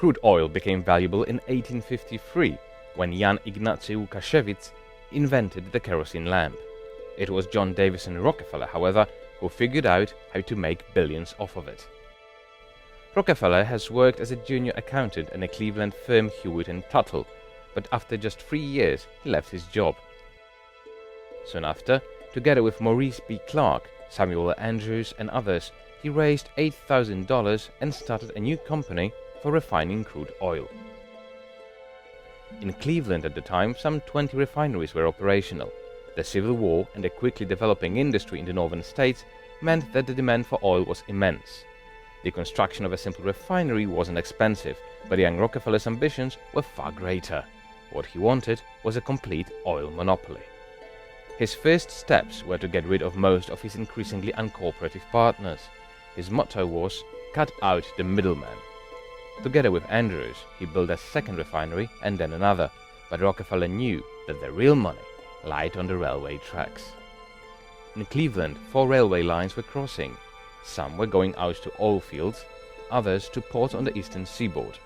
Crude oil became valuable in 1853 when Jan Ignacy Łukasiewicz invented the kerosene lamp. It was John Davison Rockefeller, however, who figured out how to make billions off of it. Rockefeller has worked as a junior accountant in a Cleveland firm Hewitt & Tuttle, but after just 3 years he left his job. Soon after, together with Maurice B. Clark, Samuel Andrews and others, he raised $8,000 and started a new company for refining crude oil. In Cleveland at the time, some 20 refineries were operational. The Civil War and a quickly developing industry in the northern states meant that the demand for oil was immense. The construction of a simple refinery wasn't expensive, but young Rockefeller's ambitions were far greater. What he wanted was a complete oil monopoly. His first steps were to get rid of most of his increasingly uncooperative partners. His motto was, "Cut out the middleman." Together with Andrews, he built a second refinery and then another, but Rockefeller knew that the real money lied on the railway tracks. In Cleveland, 4 railway lines were crossing. Some were going out to oil fields, others to ports on the eastern seaboard.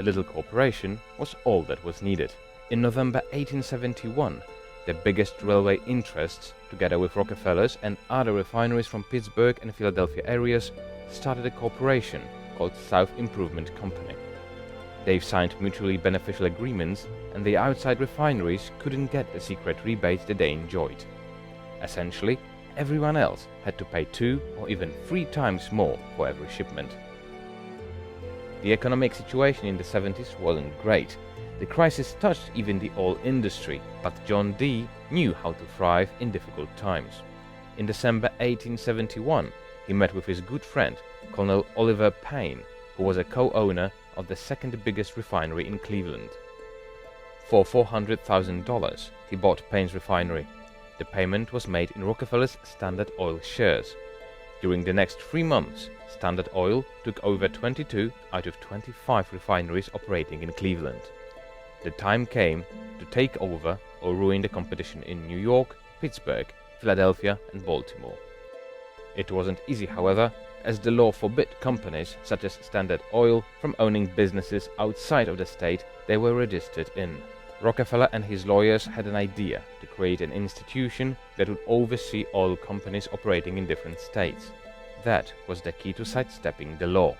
A little cooperation was all that was needed. In November 1871, the biggest railway interests, together with Rockefeller's and other refineries from Pittsburgh and Philadelphia areas, started a corporation called South Improvement Company. They've signed mutually beneficial agreements, and the outside refineries couldn't get the secret rebates that they enjoyed. Essentially, everyone else had to pay 2 or even 3 times more for every shipment. The economic situation in the 70s wasn't great. The crisis touched even the oil industry, but John D. knew how to thrive in difficult times. In December 1871, he met with his good friend, Colonel Oliver Payne, who was a co-owner of the second biggest refinery in Cleveland. For $400,000, he bought Payne's refinery. The payment was made in Rockefeller's Standard Oil shares. During the next 3 months, Standard Oil took over 22 out of 25 refineries operating in Cleveland. The time came to take over or ruin the competition in New York, Pittsburgh, Philadelphia and Baltimore. It wasn't easy, however, as the law forbid companies such as Standard Oil from owning businesses outside of the state they were registered in. Rockefeller and his lawyers had an idea to create an institution that would oversee oil companies operating in different states. That was the key to sidestepping the law.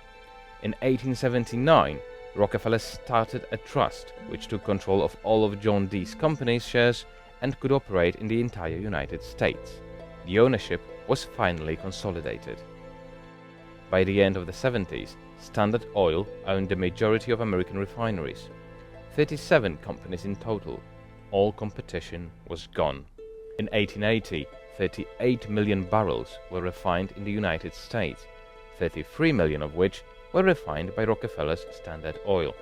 In 1879, Rockefeller started a trust which took control of all of John D.'s company's shares and could operate in the entire United States. The ownership was finally consolidated. By the end of the 70s, Standard Oil owned the majority of American refineries. 37 companies in total. All competition was gone. In 1880, 38 million barrels were refined in the United States, 33 million of which were refined by Rockefeller's Standard Oil.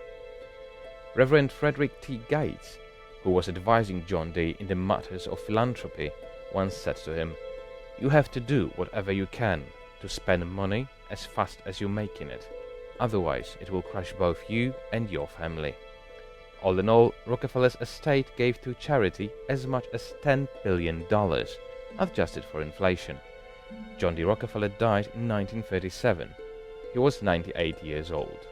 Reverend Frederick T. Gates, who was advising John D. in the matters of philanthropy, once said to him, "You have to do whatever you can to spend money as fast as you're making it. Otherwise, it will crush both you and your family." All in all, Rockefeller's estate gave to charity as much as $10 billion, adjusted for inflation. John D. Rockefeller died in 1937. He was 98 years old.